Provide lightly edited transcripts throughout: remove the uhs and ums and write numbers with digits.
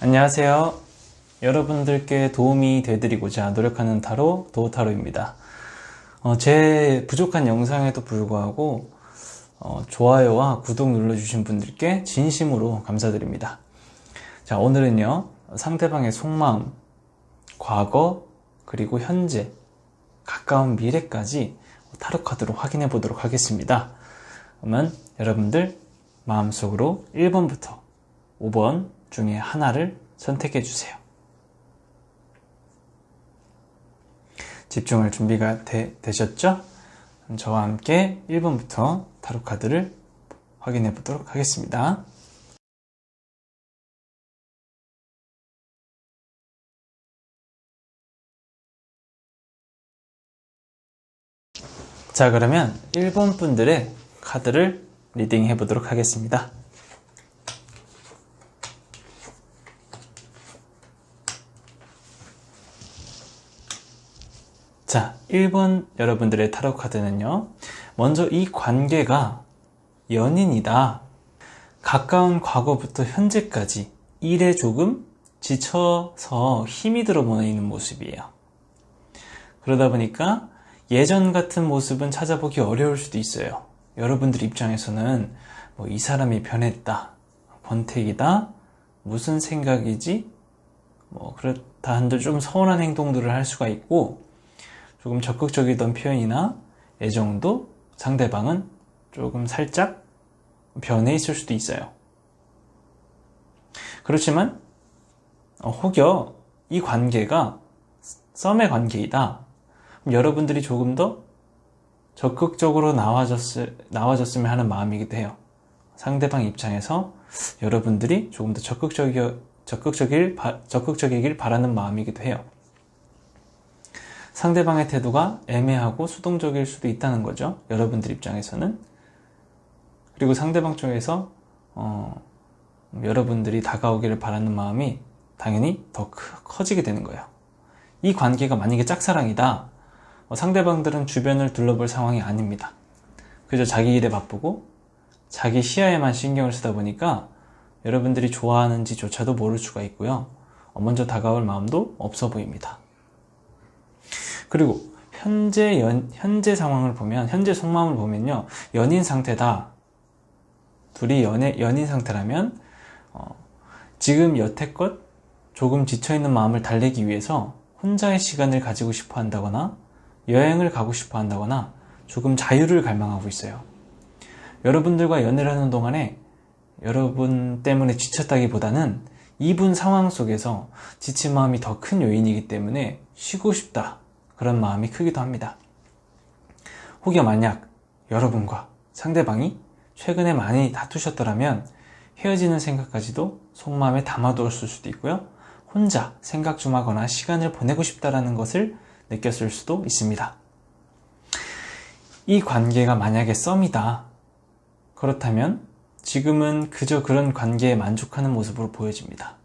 안녕하세요. 여러분들께 도움이 되드리고자 노력하는 타로 도타로입니다. 제 부족한 영상에도 불구하고 좋아요와 구독 눌러주신 분들께 진심으로 감사드립니다. 자, 오늘은요, 상대방의 속마음, 과거, 그리고 현재, 가까운 미래까지 타로 카드로 확인해 보도록 하겠습니다. 그러면 여러분들 마음속으로 1번부터 5번 중에 하나를 선택해 주세요. 집중할 준비가 되셨죠? 저와 함께 1번부터 타로 카드를 확인해 보도록 하겠습니다. 자, 그러면 1번 분들의 카드를 리딩 해 보도록 하겠습니다. 자, 1번 여러분들의 타로 카드는요, 먼저 이 관계가 연인이다. 가까운 과거부터 현재까지 일에 조금 지쳐서 힘이 들어 보이는 모습이에요. 그러다 보니까 예전 같은 모습은 찾아보기 어려울 수도 있어요. 여러분들 입장에서는 이 사람이 변했다, 권태기다, 무슨 생각이지, 그렇다 한들 좀 서운한 행동들을 할 수가 있고, 조금 적극적이던 표현이나 애정도 상대방은 조금 살짝 변해 있을 수도 있어요. 그렇지만 혹여 이 관계가 썸의 관계이다, 그럼 여러분들이 조금 더 적극적으로 나와줬으면 하는 마음이기도 해요. 상대방 입장에서 여러분들이 조금 더 적극적이길 바라는 마음이기도 해요. 상대방의 태도가 애매하고 수동적일 수도 있다는 거죠. 여러분들 입장에서는. 그리고 상대방 쪽에서 여러분들이 다가오기를 바라는 마음이 당연히 더 커지게 되는 거예요. 이 관계가 만약에 짝사랑이다, 상대방들은 주변을 둘러볼 상황이 아닙니다. 그저 자기 일에 바쁘고 자기 시야에만 신경을 쓰다 보니까 여러분들이 좋아하는지조차도 모를 수가 있고요. 먼저 다가올 마음도 없어 보입니다. 그리고 현재 상황을 보면, 현재 속마음을 보면요, 연인 상태다. 둘이 연인 상태라면 지금 여태껏 조금 지쳐있는 마음을 달래기 위해서 혼자의 시간을 가지고 싶어 한다거나 여행을 가고 싶어 한다거나 조금 자유를 갈망하고 있어요. 여러분들과 연애를 하는 동안에 여러분 때문에 지쳤다기보다는 이분 상황 속에서 지친 마음이 더 큰 요인이기 때문에 쉬고 싶다, 그런 마음이 크기도 합니다. 혹여 만약 여러분과 상대방이 최근에 많이 다투셨더라면 헤어지는 생각까지도 속마음에 담아두었을 수도 있고요. 혼자 생각 좀 하거나 시간을 보내고 싶다라는 것을 느꼈을 수도 있습니다. 이 관계가 만약에 썸이다, 그렇다면 지금은 그저 그런 관계에 만족하는 모습으로 보여집니다.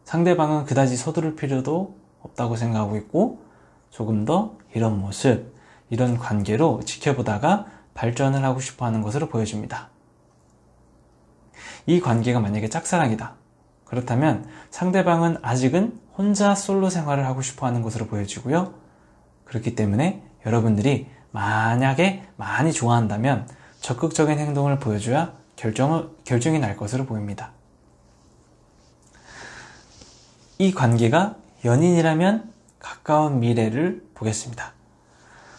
상대방은 그다지 서두를 필요도 없다고 생각하고 있고, 조금 더 이런 모습, 이런 관계로 지켜보다가 발전을 하고 싶어 하는 것으로 보여집니다. 이 관계가 만약에 짝사랑이다, 그렇다면 상대방은 아직은 혼자 솔로 생활을 하고 싶어 하는 것으로 보여지고요. 그렇기 때문에 여러분들이 만약에 많이 좋아한다면 적극적인 행동을 보여줘야 결정이 날 것으로 보입니다. 이 관계가 연인이라면 가까운 미래를 보겠습니다.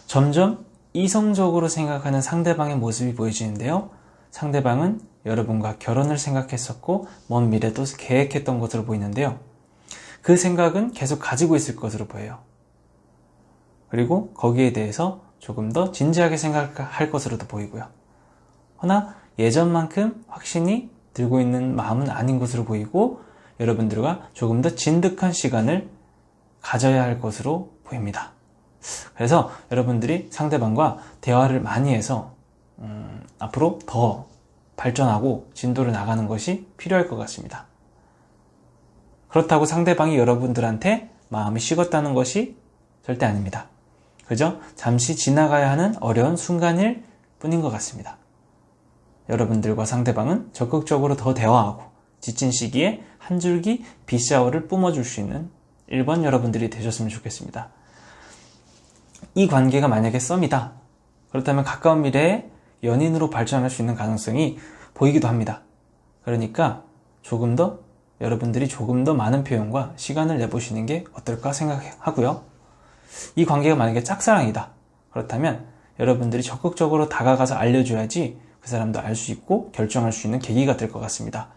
점점 이성적으로 생각하는 상대방의 모습이 보여지는데요. 상대방은 여러분과 결혼을 생각했었고 먼 미래도 계획했던 것으로 보이는데요. 그 생각은 계속 가지고 있을 것으로 보여요. 그리고 거기에 대해서 조금 더 진지하게 생각할 것으로도 보이고요. 허나 예전만큼 확신이 들고 있는 마음은 아닌 것으로 보이고, 여러분들과 조금 더 진득한 시간을 가져야 할 것으로 보입니다. 그래서 여러분들이 상대방과 대화를 많이 해서 앞으로 더 발전하고 진도를 나가는 것이 필요할 것 같습니다. 그렇다고 상대방이 여러분들한테 마음이 식었다는 것이 절대 아닙니다. 그저 잠시 지나가야 하는 어려운 순간일 뿐인 것 같습니다. 여러분들과 상대방은 적극적으로 더 대화하고 지친 시기에 한 줄기 빛샤워를 뿜어줄 수 있는 1번 여러분들이 되셨으면 좋겠습니다. 이 관계가 만약에 썸이다. 그렇다면 가까운 미래에 연인으로 발전할 수 있는 가능성이 보이기도 합니다. 그러니까 여러분들이 조금 더 많은 표현과 시간을 내보시는 게 어떨까 생각하고요. 이 관계가 만약에 짝사랑이다. 그렇다면 여러분들이 적극적으로 다가가서 알려줘야지 그 사람도 알 수 있고 결정할 수 있는 계기가 될 것 같습니다.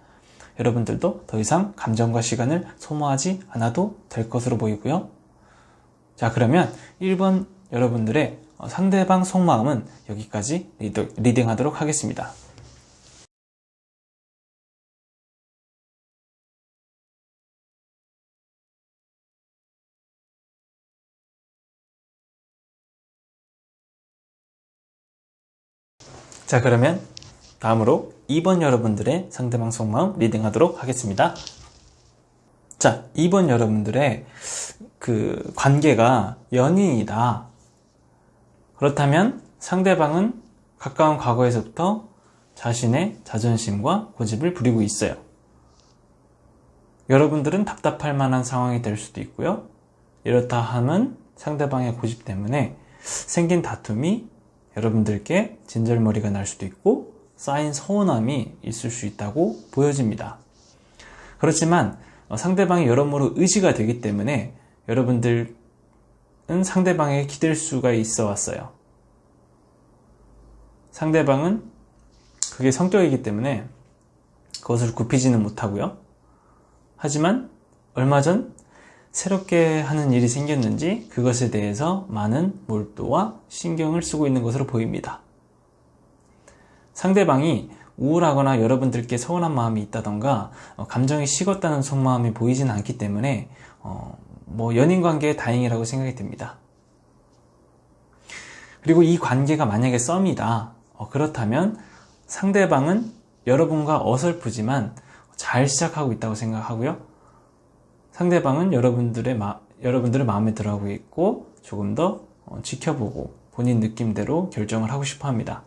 여러분들도 더 이상 감정과 시간을 소모하지 않아도 될 것으로 보이고요. 자, 그러면 1번 여러분들의 상대방 속마음은 여기까지 리딩하도록 하겠습니다. 자, 그러면 다음으로 2번 여러분들의 상대방 속마음 리딩하도록 하겠습니다. 자, 2번 여러분들의 그 관계가 연인이다. 그렇다면 상대방은 가까운 과거에서부터 자신의 자존심과 고집을 부리고 있어요. 여러분들은 답답할 만한 상황이 될 수도 있고요. 이렇다 하면 상대방의 고집 때문에 생긴 다툼이 여러분들께 진절머리가 날 수도 있고 쌓인 서운함이 있을 수 있다고 보여집니다. 그렇지만 상대방이 여러모로 의지가 되기 때문에 여러분들은 상대방에게 기댈 수가 있어 왔어요. 상대방은 그게 성격이기 때문에 그것을 굽히지는 못하고요. 하지만 얼마 전 새롭게 하는 일이 생겼는지 그것에 대해서 많은 몰두와 신경을 쓰고 있는 것으로 보입니다. 상대방이 우울하거나 여러분들께 서운한 마음이 있다던가 감정이 식었다는 속마음이 보이지는 않기 때문에 연인 관계에 다행이라고 생각이 듭니다. 그리고 이 관계가 만약에 썸이다. 그렇다면 상대방은 여러분과 어설프지만 잘 시작하고 있다고 생각하고요. 상대방은 여러분들을 마음에 들어하고 있고 조금 더 지켜보고 본인 느낌대로 결정을 하고 싶어 합니다.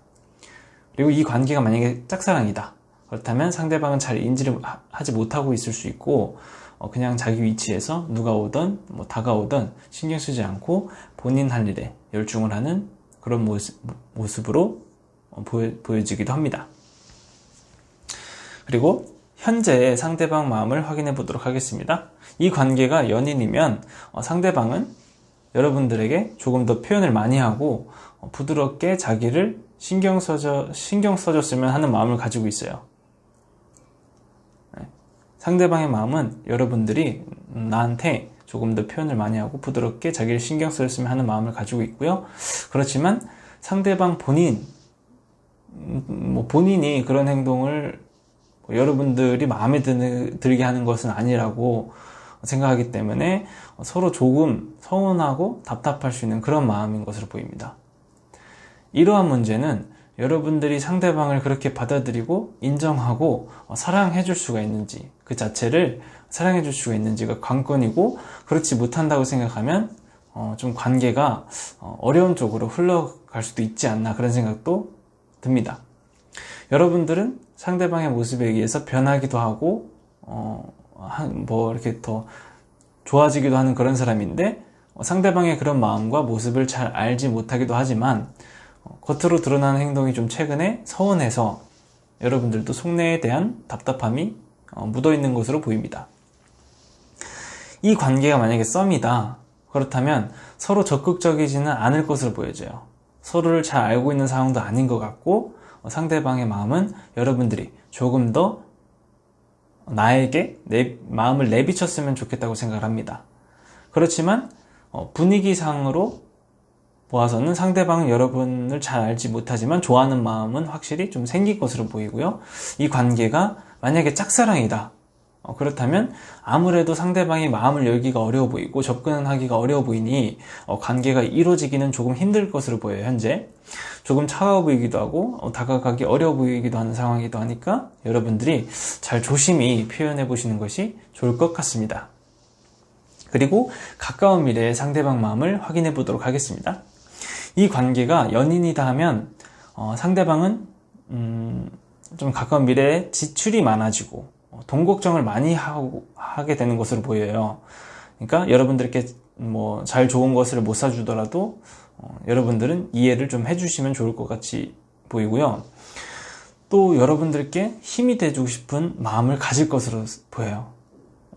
그리고 이 관계가 만약에 짝사랑이다. 그렇다면 상대방은 잘 인지를 하지 못하고 있을 수 있고 그냥 자기 위치에서 누가 오든 다가오든 신경 쓰지 않고 본인 할 일에 열중을 하는 그런 모습으로 보여지기도 합니다. 그리고 현재 상대방 마음을 확인해 보도록 하겠습니다. 이 관계가 연인이면 상대방은 여러분들에게 조금 더 표현을 많이 하고 부드럽게 자기를 신경 써줬으면 하는 마음을 가지고 있어요. 상대방의 마음은 여러분들이 나한테 조금 더 표현을 많이 하고 부드럽게 자기를 신경 써줬으면 하는 마음을 가지고 있고요. 그렇지만 상대방 본인이 그런 행동을 여러분들이 마음에 들게 하는 것은 아니라고 생각하기 때문에 서로 조금 서운하고 답답할 수 있는 그런 마음인 것으로 보입니다. 이러한 문제는 여러분들이 상대방을 그렇게 받아들이고 인정하고 사랑해 줄 수가 있는지, 그 자체를 사랑해 줄 수가 있는지가 관건이고, 그렇지 못한다고 생각하면 좀 관계가 어려운 쪽으로 흘러갈 수도 있지 않나, 그런 생각도 듭니다. 여러분들은 상대방의 모습에 의해서 변하기도 하고 이렇게 더 좋아지기도 하는 그런 사람인데, 상대방의 그런 마음과 모습을 잘 알지 못하기도 하지만 겉으로 드러나는 행동이 좀 최근에 서운해서 여러분들도 속내에 대한 답답함이 묻어있는 것으로 보입니다. 이 관계가 만약에 썸이다. 그렇다면 서로 적극적이지는 않을 것으로 보여져요. 서로를 잘 알고 있는 상황도 아닌 것 같고, 상대방의 마음은 여러분들이 조금 더 나에게 내 마음을 내비쳤으면 좋겠다고 생각을 합니다. 그렇지만 분위기상으로 보아서는 상대방은 여러분을 잘 알지 못하지만 좋아하는 마음은 확실히 좀 생길 것으로 보이고요. 이 관계가 만약에 짝사랑이다. 그렇다면 아무래도 상대방이 마음을 열기가 어려워 보이고 접근하기가 어려워 보이니 관계가 이루어지기는 조금 힘들 것으로 보여요. 현재 조금 차가워 보이기도 하고 다가가기 어려워 보이기도 하는 상황이기도 하니까 여러분들이 잘 조심히 표현해 보시는 것이 좋을 것 같습니다. 그리고 가까운 미래의 상대방 마음을 확인해 보도록 하겠습니다. 이 관계가 연인이다 하면 상대방은 좀 가까운 미래에 지출이 많아지고 돈 걱정을 많이 하게 되는 것으로 보여요. 그러니까 여러분들께 뭐 잘 좋은 것을 못 사주더라도 여러분들은 이해를 좀 해주시면 좋을 것 같이 보이고요. 또 여러분들께 힘이 돼주고 싶은 마음을 가질 것으로 보여요.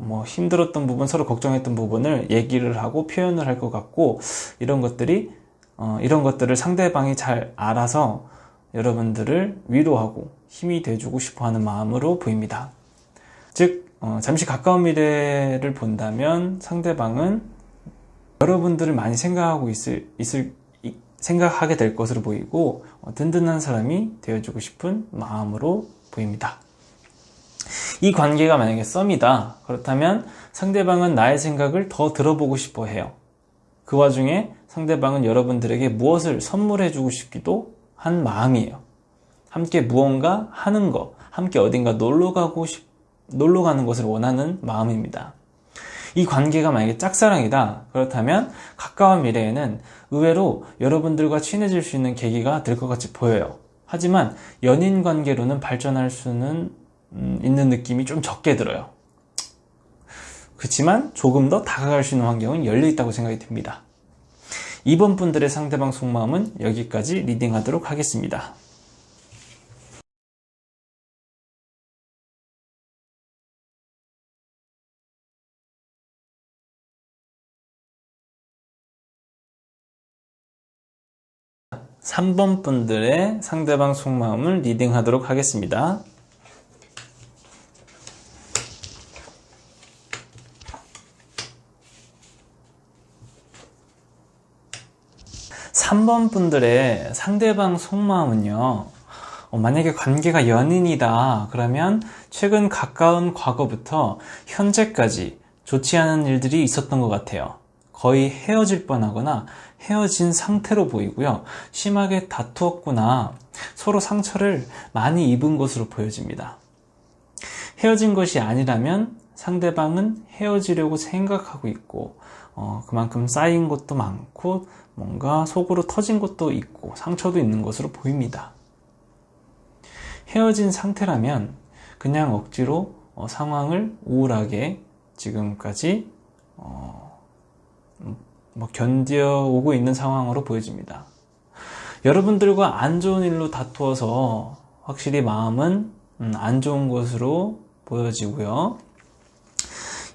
뭐 힘들었던 부분, 서로 걱정했던 부분을 얘기를 하고 표현을 할 것 같고, 이런 것들을 상대방이 잘 알아서 여러분들을 위로하고 힘이 돼주고 싶어 하는 마음으로 보입니다. 즉, 잠시 가까운 미래를 본다면 상대방은 여러분들을 많이 생각하게 될 것으로 보이고, 든든한 사람이 되어주고 싶은 마음으로 보입니다. 이 관계가 만약에 썸이다. 그렇다면 상대방은 나의 생각을 더 들어보고 싶어 해요. 그 와중에 상대방은 여러분들에게 무엇을 선물해주고 싶기도 한 마음이에요. 함께 무언가 하는 거, 함께 어딘가 놀러 가는 것을 원하는 마음입니다. 이 관계가 만약에 짝사랑이다. 그렇다면 가까운 미래에는 의외로 여러분들과 친해질 수 있는 계기가 될 것 같이 보여요. 하지만 연인 관계로는 발전할 수는 있는 느낌이 좀 적게 들어요. 그렇지만 조금 더 다가갈 수 있는 환경은 열려있다고 생각이 듭니다. 이번 분들의 상대방 속마음은 여기까지 리딩하도록 하겠습니다. 삼 번 분들의 상대방 속마음을 리딩하도록 하겠습니다. 3번 분들의 상대방 속마음은요, 만약에 관계가 연인이다 그러면 최근 가까운 과거부터 현재까지 좋지 않은 일들이 있었던 것 같아요. 거의 헤어질 뻔하거나 헤어진 상태로 보이고요. 심하게 다투었구나, 서로 상처를 많이 입은 것으로 보여집니다. 헤어진 것이 아니라면 상대방은 헤어지려고 생각하고 있고, 그만큼 쌓인 것도 많고 뭔가 속으로 터진 것도 있고 상처도 있는 것으로 보입니다. 헤어진 상태라면 그냥 억지로 상황을 우울하게 지금까지 견뎌오고 있는 상황으로 보여집니다. 여러분들과 안 좋은 일로 다투어서 확실히 마음은 안 좋은 것으로 보여지고요.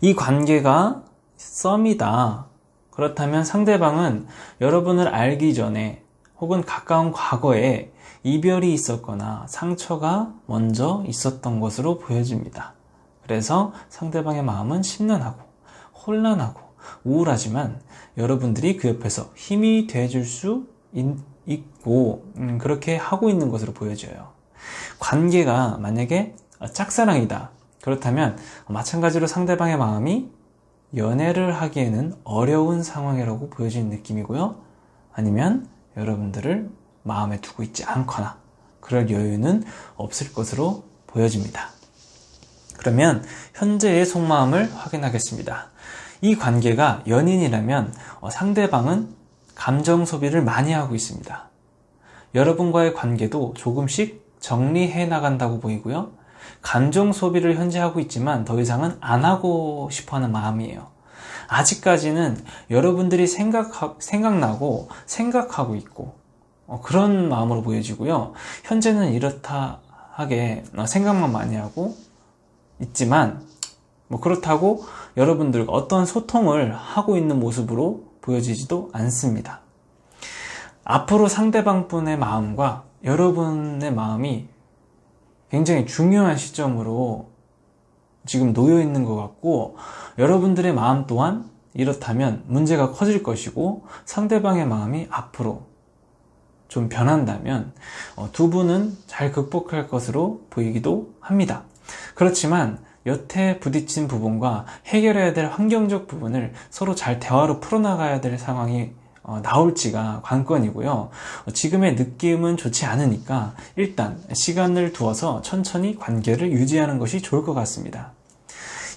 이 관계가 썸이다. 그렇다면 상대방은 여러분을 알기 전에 혹은 가까운 과거에 이별이 있었거나 상처가 먼저 있었던 것으로 보여집니다. 그래서 상대방의 마음은 심란하고 혼란하고 우울하지만 여러분들이 그 옆에서 힘이 돼줄 수 있고 그렇게 하고 있는 것으로 보여져요. 관계가 만약에 짝사랑이다. 그렇다면 마찬가지로 상대방의 마음이 연애를 하기에는 어려운 상황이라고 보여지는 느낌이고요. 아니면 여러분들을 마음에 두고 있지 않거나 그럴 여유는 없을 것으로 보여집니다. 그러면 현재의 속마음을 확인하겠습니다. 이 관계가 연인이라면 상대방은 감정 소비를 많이 하고 있습니다. 여러분과의 관계도 조금씩 정리해 나간다고 보이고요. 감정 소비를 현재 하고 있지만 더 이상은 안 하고 싶어하는 마음이에요. 아직까지는 여러분들이 생각나고 생각하고 있고 그런 마음으로 보여지고요. 현재는 이렇다 하게 생각만 많이 하고 있지만 그렇다고 여러분들과 어떤 소통을 하고 있는 모습으로 보여지지도 않습니다. 앞으로 상대방분의 마음과 여러분의 마음이 굉장히 중요한 시점으로 지금 놓여 있는 것 같고, 여러분들의 마음 또한 이렇다면 문제가 커질 것이고 상대방의 마음이 앞으로 좀 변한다면 두 분은 잘 극복할 것으로 보이기도 합니다. 그렇지만 여태 부딪힌 부분과 해결해야 될 환경적 부분을 서로 잘 대화로 풀어나가야 될 상황이 나올지가 관건이고요. 지금의 느낌은 좋지 않으니까 일단 시간을 두어서 천천히 관계를 유지하는 것이 좋을 것 같습니다.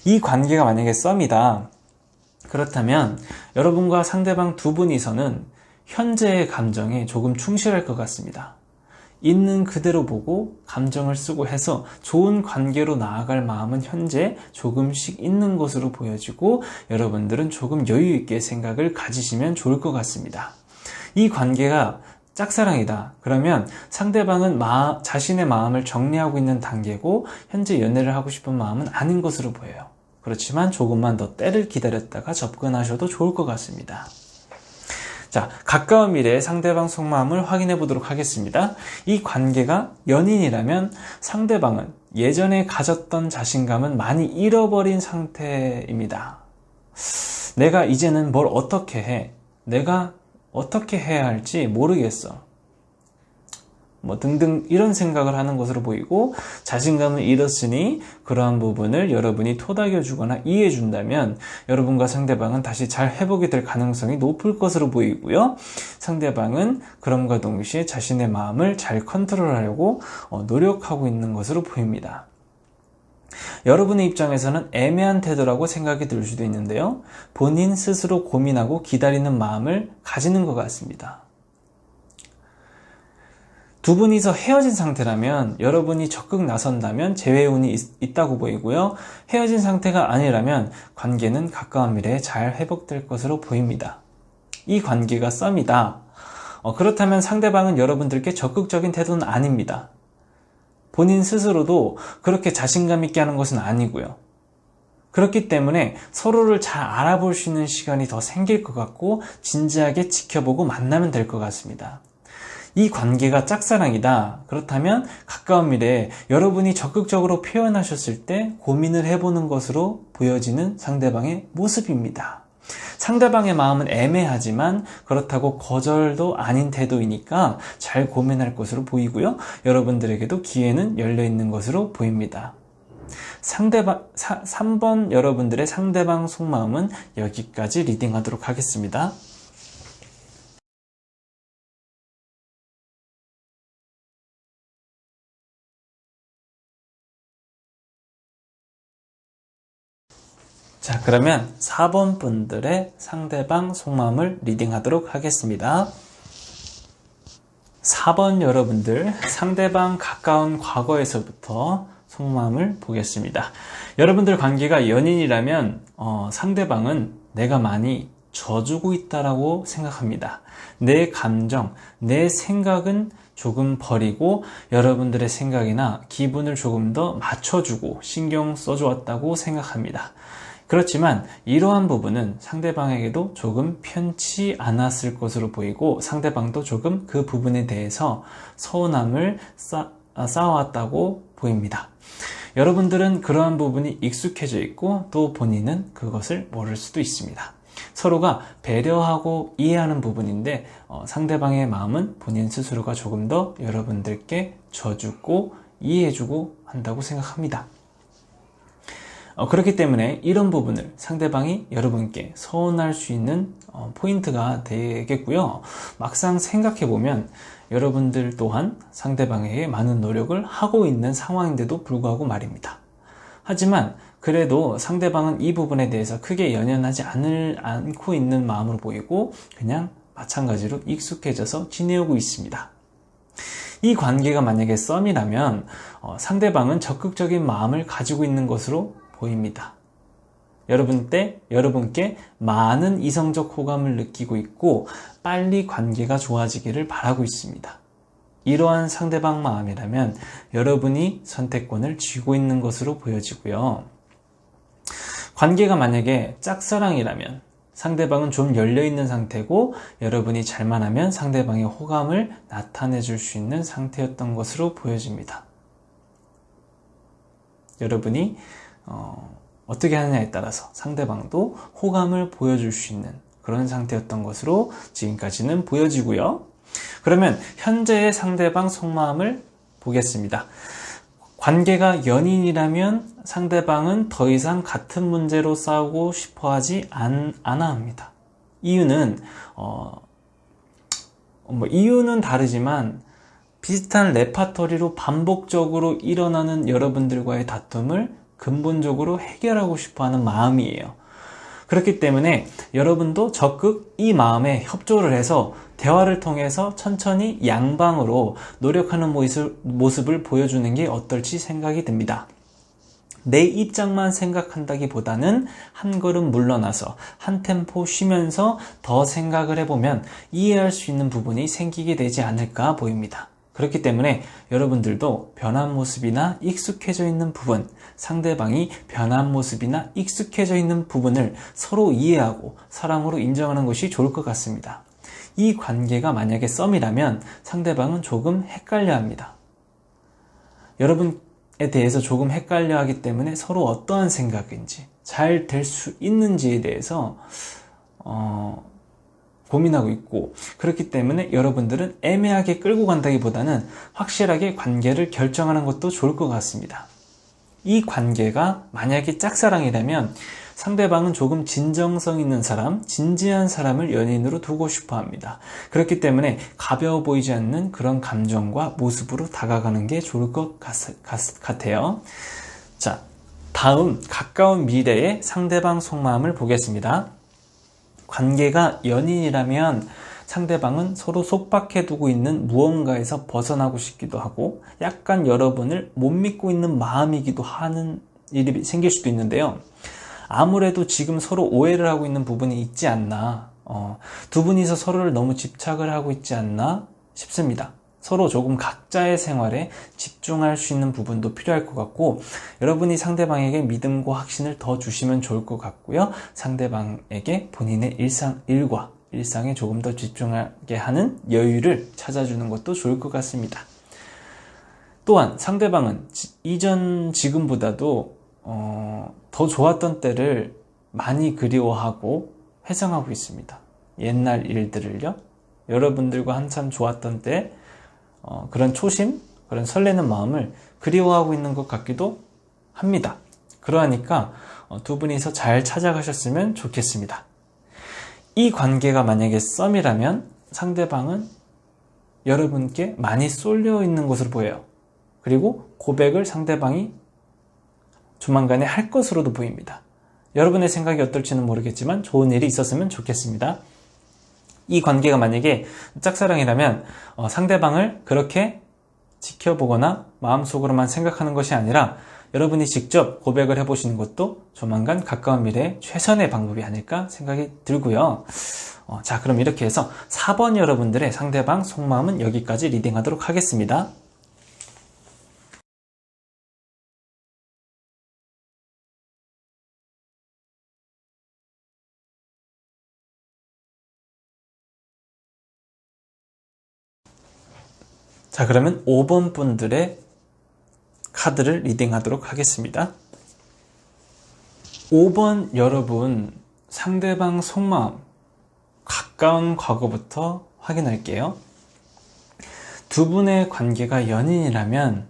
이 관계가 만약에 썸이다. 그렇다면 여러분과 상대방 두 분이서는 현재의 감정에 조금 충실할 것 같습니다. 있는 그대로 보고 감정을 쓰고 해서 좋은 관계로 나아갈 마음은 현재 조금씩 있는 것으로 보여지고 여러분들은 조금 여유 있게 생각을 가지시면 좋을 것 같습니다. 이 관계가 짝사랑이다. 그러면 상대방은 자신의 마음을 정리하고 있는 단계고 현재 연애를 하고 싶은 마음은 아닌 것으로 보여요. 그렇지만 조금만 더 때를 기다렸다가 접근하셔도 좋을 것 같습니다. 자, 가까운 미래의 상대방 속마음을 확인해 보도록 하겠습니다. 이 관계가 연인이라면 상대방은 예전에 가졌던 자신감은 많이 잃어버린 상태입니다. 내가 이제는 뭘 어떻게 해? 내가 어떻게 해야 할지 모르겠어. 등등 이런 생각을 하는 것으로 보이고 자신감을 잃었으니 그러한 부분을 여러분이 토닥여 주거나 이해해 준다면 여러분과 상대방은 다시 잘 회복이 될 가능성이 높을 것으로 보이고요. 상대방은 그럼과 동시에 자신의 마음을 잘 컨트롤하려고 노력하고 있는 것으로 보입니다. 여러분의 입장에서는 애매한 태도라고 생각이 들 수도 있는데요. 본인 스스로 고민하고 기다리는 마음을 가지는 것 같습니다. 두 분이서 헤어진 상태라면 여러분이 적극 나선다면 재회의 운이 있다고 보이고요. 헤어진 상태가 아니라면 관계는 가까운 미래에 잘 회복될 것으로 보입니다. 이 관계가 썸이다. 그렇다면 상대방은 여러분들께 적극적인 태도는 아닙니다. 본인 스스로도 그렇게 자신감 있게 하는 것은 아니고요. 그렇기 때문에 서로를 잘 알아볼 수 있는 시간이 더 생길 것 같고 진지하게 지켜보고 만나면 될 것 같습니다. 이 관계가 짝사랑이다. 그렇다면 가까운 미래에 여러분이 적극적으로 표현하셨을 때 고민을 해보는 것으로 보여지는 상대방의 모습입니다. 상대방의 마음은 애매하지만 그렇다고 거절도 아닌 태도이니까 잘 고민할 것으로 보이고요. 여러분들에게도 기회는 열려있는 것으로 보입니다. 3번 여러분들의 상대방 속마음은 여기까지 리딩하도록 하겠습니다. 자, 그러면 4번 분들의 상대방 속마음을 리딩하도록 하겠습니다. 4번 여러분들 상대방 가까운 과거에서부터 속마음을 보겠습니다. 여러분들 관계가 연인이라면 상대방은 내가 많이 져주고 있다라고 생각합니다. 내 감정, 내 생각은 조금 버리고 여러분들의 생각이나 기분을 조금 더 맞춰주고 신경 써주었다고 생각합니다. 그렇지만 이러한 부분은 상대방에게도 조금 편치 않았을 것으로 보이고 상대방도 조금 그 부분에 대해서 서운함을 쌓아왔다고 보입니다. 여러분들은 그러한 부분이 익숙해져 있고 또 본인은 그것을 모를 수도 있습니다. 서로가 배려하고 이해하는 부분인데 상대방의 마음은 본인 스스로가 조금 더 여러분들께 져주고 이해해주고 한다고 생각합니다. 그렇기 때문에 이런 부분을 상대방이 여러분께 서운할 수 있는 포인트가 되겠고요. 막상 생각해보면 여러분들 또한 상대방에게 많은 노력을 하고 있는 상황인데도 불구하고 말입니다. 하지만 그래도 상대방은 이 부분에 대해서 크게 연연하지 않고 있는 마음으로 보이고 그냥 마찬가지로 익숙해져서 지내오고 있습니다. 이 관계가 만약에 썸이라면 상대방은 적극적인 마음을 가지고 있는 것으로 보입니다. 여러분께 많은 이성적 호감을 느끼고 있고 빨리 관계가 좋아지기를 바라고 있습니다. 이러한 상대방 마음이라면 여러분이 선택권을 쥐고 있는 것으로 보여지고요. 관계가 만약에 짝사랑이라면 상대방은 좀 열려있는 상태고 여러분이 잘만 하면 상대방의 호감을 나타내 줄 수 있는 상태였던 것으로 보여집니다. 여러분이 어떻게 하느냐에 따라서 상대방도 호감을 보여줄 수 있는 그런 상태였던 것으로 지금까지는 보여지고요. 그러면 현재의 상대방 속마음을 보겠습니다. 관계가 연인이라면 상대방은 더 이상 같은 문제로 싸우고 싶어 하지 않아 합니다. 이유는 이유는 다르지만 비슷한 레파토리로 반복적으로 일어나는 여러분들과의 다툼을 근본적으로 해결하고 싶어 하는 마음이에요. 그렇기 때문에 여러분도 적극 이 마음에 협조를 해서 대화를 통해서 천천히 양방으로 노력하는 모습을 보여주는 게 어떨지 생각이 듭니다. 내 입장만 생각한다기보다는 한 걸음 물러나서 한 템포 쉬면서 더 생각을 해보면 이해할 수 있는 부분이 생기게 되지 않을까 보입니다. 그렇기 때문에 여러분들도 변한 모습이나 익숙해져 있는 부분, 상대방이 변한 모습이나 익숙해져 있는 부분을 서로 이해하고 사랑으로 인정하는 것이 좋을 것 같습니다. 이 관계가 만약에 썸이라면 상대방은 조금 헷갈려 합니다. 여러분에 대해서 조금 헷갈려 하기 때문에 서로 어떠한 생각인지, 잘 될 수 있는지에 대해서 고민하고 있고, 그렇기 때문에 여러분들은 애매하게 끌고 간다기보다는 확실하게 관계를 결정하는 것도 좋을 것 같습니다. 이 관계가 만약에 짝사랑이라면 상대방은 조금 진정성 있는 사람, 진지한 사람을 연인으로 두고 싶어 합니다. 그렇기 때문에 가벼워 보이지 않는 그런 감정과 모습으로 다가가는 게 좋을 것 같아요. 자, 다음 가까운 미래의 상대방 속마음을 보겠습니다. 관계가 연인이라면 상대방은 서로 속박해 두고 있는 무언가에서 벗어나고 싶기도 하고 약간 여러분을 못 믿고 있는 마음이기도 하는 일이 생길 수도 있는데요. 아무래도 지금 서로 오해를 하고 있는 부분이 있지 않나, 두 분이서 서로를 너무 집착을 하고 있지 않나 싶습니다. 서로 조금 각자의 생활에 집중할 수 있는 부분도 필요할 것 같고, 여러분이 상대방에게 믿음과 확신을 더 주시면 좋을 것 같고요. 상대방에게 본인의 일상에 조금 더 집중하게 하는 여유를 찾아주는 것도 좋을 것 같습니다. 또한 상대방은 이전 지금보다도 더 좋았던 때를 많이 그리워하고 회상하고 있습니다. 옛날 일들을요. 여러분들과 한참 좋았던 때 그런 초심, 그런 설레는 마음을 그리워하고 있는 것 같기도 합니다. 그러하니까 두 분이서 잘 찾아가셨으면 좋겠습니다. 이 관계가 만약에 썸이라면 상대방은 여러분께 많이 쏠려 있는 것으로 보여요. 그리고 고백을 상대방이 조만간에 할 것으로도 보입니다. 여러분의 생각이 어떨지는 모르겠지만 좋은 일이 있었으면 좋겠습니다. 이 관계가 만약에 짝사랑이라면 상대방을 그렇게 지켜보거나 마음속으로만 생각하는 것이 아니라 여러분이 직접 고백을 해보시는 것도 조만간 가까운 미래의 최선의 방법이 아닐까 생각이 들고요. 자, 그럼 이렇게 해서 4번 여러분들의 상대방 속마음은 여기까지 리딩하도록 하겠습니다. 자, 그러면 5번 분들의 카드를 리딩하도록 하겠습니다. 5번 여러분 상대방 속마음 가까운 과거부터 확인할게요. 두 분의 관계가 연인이라면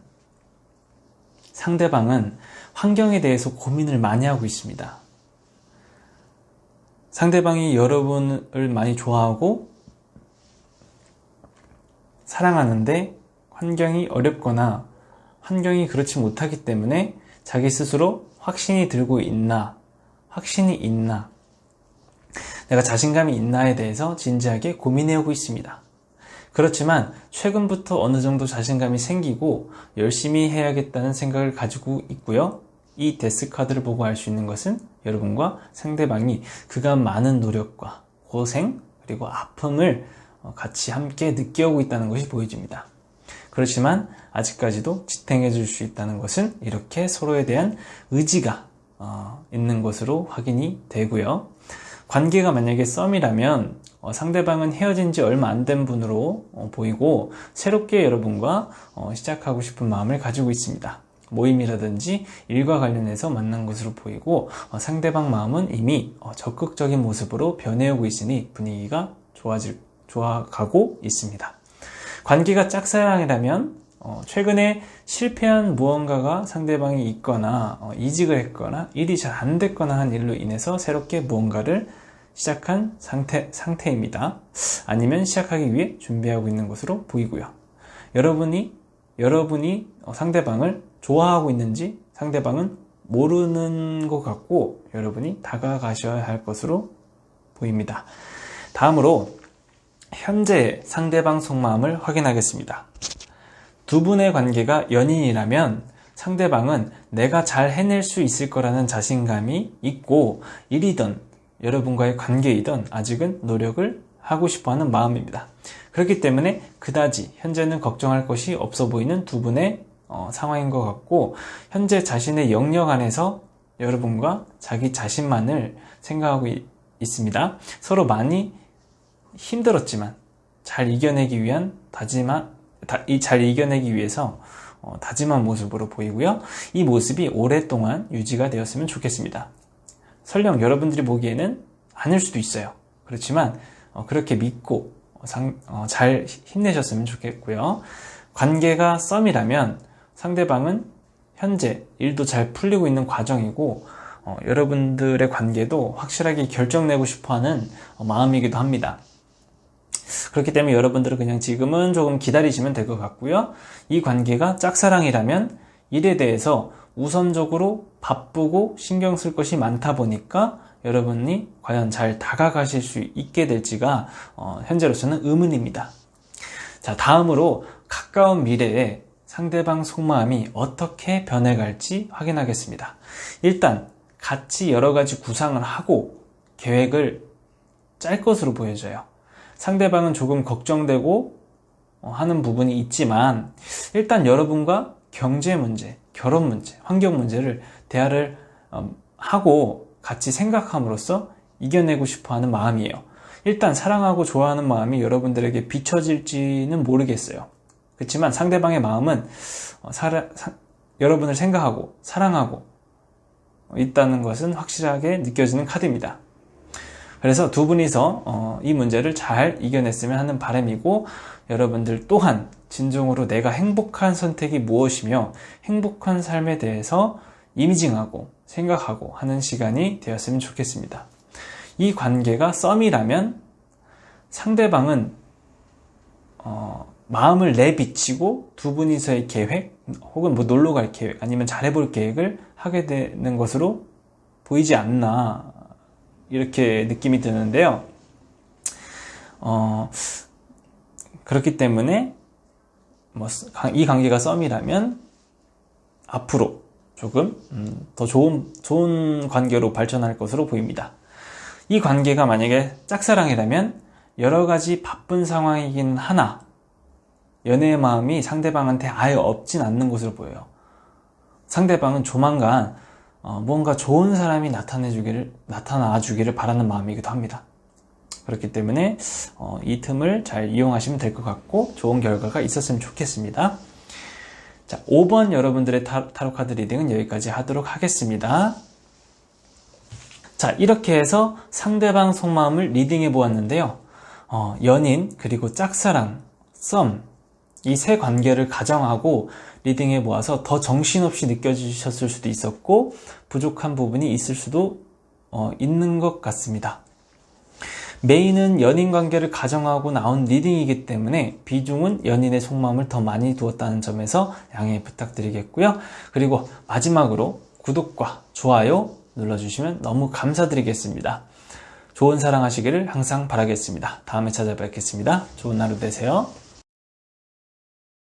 상대방은 환경에 대해서 고민을 많이 하고 있습니다. 상대방이 여러분을 많이 좋아하고 사랑하는데 환경이 어렵거나 환경이 그렇지 못하기 때문에 자기 스스로 확신이 있나, 내가 자신감이 있나에 대해서 진지하게 고민해오고 있습니다. 그렇지만 최근부터 어느 정도 자신감이 생기고 열심히 해야겠다는 생각을 가지고 있고요. 이 데스 카드를 보고 알 수 있는 것은 여러분과 상대방이 그간 많은 노력과 고생 그리고 아픔을 같이 함께 느껴오고 있다는 것이 보여집니다. 그렇지만 아직까지도 지탱해 줄 수 있다는 것은 이렇게 서로에 대한 의지가 있는 것으로 확인이 되고요. 관계가 만약에 썸이라면 상대방은 헤어진 지 얼마 안 된 분으로 보이고 새롭게 여러분과 시작하고 싶은 마음을 가지고 있습니다. 모임이라든지 일과 관련해서 만난 것으로 보이고 상대방 마음은 이미 적극적인 모습으로 변해오고 있으니 분위기가 좋아가고 있습니다. 관계가 짝사랑이라면 최근에 실패한 무언가가 상대방이 있거나 이직을 했거나 일이 잘 안 됐거나 한 일로 인해서 새롭게 무언가를 시작한 상태입니다. 아니면 시작하기 위해 준비하고 있는 것으로 보이고요. 여러분이 상대방을 좋아하고 있는지 상대방은 모르는 것 같고 여러분이 다가가셔야 할 것으로 보입니다. 다음으로 현재 상대방 속마음을 확인하겠습니다. 두 분의 관계가 연인이라면 상대방은 내가 잘 해낼 수 있을 거라는 자신감이 있고 일이든 여러분과의 관계이든 아직은 노력을 하고 싶어하는 마음입니다. 그렇기 때문에 그다지 현재는 걱정할 것이 없어 보이는 두 분의 상황인 것 같고 현재 자신의 영역 안에서 여러분과 자기 자신만을 생각하고 있습니다. 서로 많이 힘들었지만 잘 이겨내기 위해서 다짐한 모습으로 보이고요. 이 모습이 오랫동안 유지가 되었으면 좋겠습니다. 설령 여러분들이 보기에는 아닐 수도 있어요. 그렇지만 그렇게 믿고 잘 힘내셨으면 좋겠고요. 관계가 썸이라면 상대방은 현재 일도 잘 풀리고 있는 과정이고 여러분들의 관계도 확실하게 결정내고 싶어하는 마음이기도 합니다. 그렇기 때문에 여러분들은 그냥 지금은 조금 기다리시면 될 것 같고요. 이 관계가 짝사랑이라면 일에 대해서 우선적으로 바쁘고 신경 쓸 것이 많다 보니까 여러분이 과연 잘 다가가실 수 있게 될지가 현재로서는 의문입니다. 자, 다음으로 가까운 미래에 상대방 속마음이 어떻게 변해갈지 확인하겠습니다. 일단 같이 여러 가지 구상을 하고 계획을 짤 것으로 보여져요. 상대방은 조금 걱정되고 하는 부분이 있지만 일단 여러분과 경제 문제, 결혼 문제, 환경 문제를 대화를 하고 같이 생각함으로써 이겨내고 싶어하는 마음이에요. 일단 사랑하고 좋아하는 마음이 여러분들에게 비춰질지는 모르겠어요. 그렇지만 상대방의 마음은 여러분을 생각하고 사랑하고 있다는 것은 확실하게 느껴지는 카드입니다. 그래서 두 분이서 이 문제를 잘 이겨냈으면 하는 바람이고 여러분들 또한 진정으로 내가 행복한 선택이 무엇이며 행복한 삶에 대해서 이미징하고 생각하고 하는 시간이 되었으면 좋겠습니다. 이 관계가 썸이라면 상대방은 마음을 내비치고 두 분이서의 계획 혹은 놀러 갈 계획 아니면 잘해볼 계획을 하게 되는 것으로 보이지 않나 이렇게 느낌이 드는데요. 그렇기 때문에 이 관계가 썸이라면 앞으로 조금 더 좋은 관계로 발전할 것으로 보입니다. 이 관계가 만약에 짝사랑이라면 여러 가지 바쁜 상황이긴 하나 연애의 마음이 상대방한테 아예 없진 않는 것으로 보여요. 상대방은 조만간 뭔가 좋은 사람이 나타나 주기를 바라는 마음이기도 합니다. 그렇기 때문에 이 틈을 잘 이용하시면 될 것 같고 좋은 결과가 있었으면 좋겠습니다. 자, 5번 여러분들의 타로 카드 리딩은 여기까지 하도록 하겠습니다. 자, 이렇게 해서 상대방 속마음을 리딩해 보았는데요. 연인 그리고 짝사랑, 썸 이 세 관계를 가정하고 리딩해 보아서 더 정신없이 느껴지셨을 수도 있었고 부족한 부분이 있을 수도 있는 것 같습니다. 메인은 연인 관계를 가정하고 나온 리딩이기 때문에 비중은 연인의 속마음을 더 많이 두었다는 점에서 양해 부탁드리겠고요. 그리고 마지막으로 구독과 좋아요 눌러주시면 너무 감사드리겠습니다. 좋은 사랑 하시기를 항상 바라겠습니다. 다음에 찾아뵙겠습니다. 좋은 하루 되세요.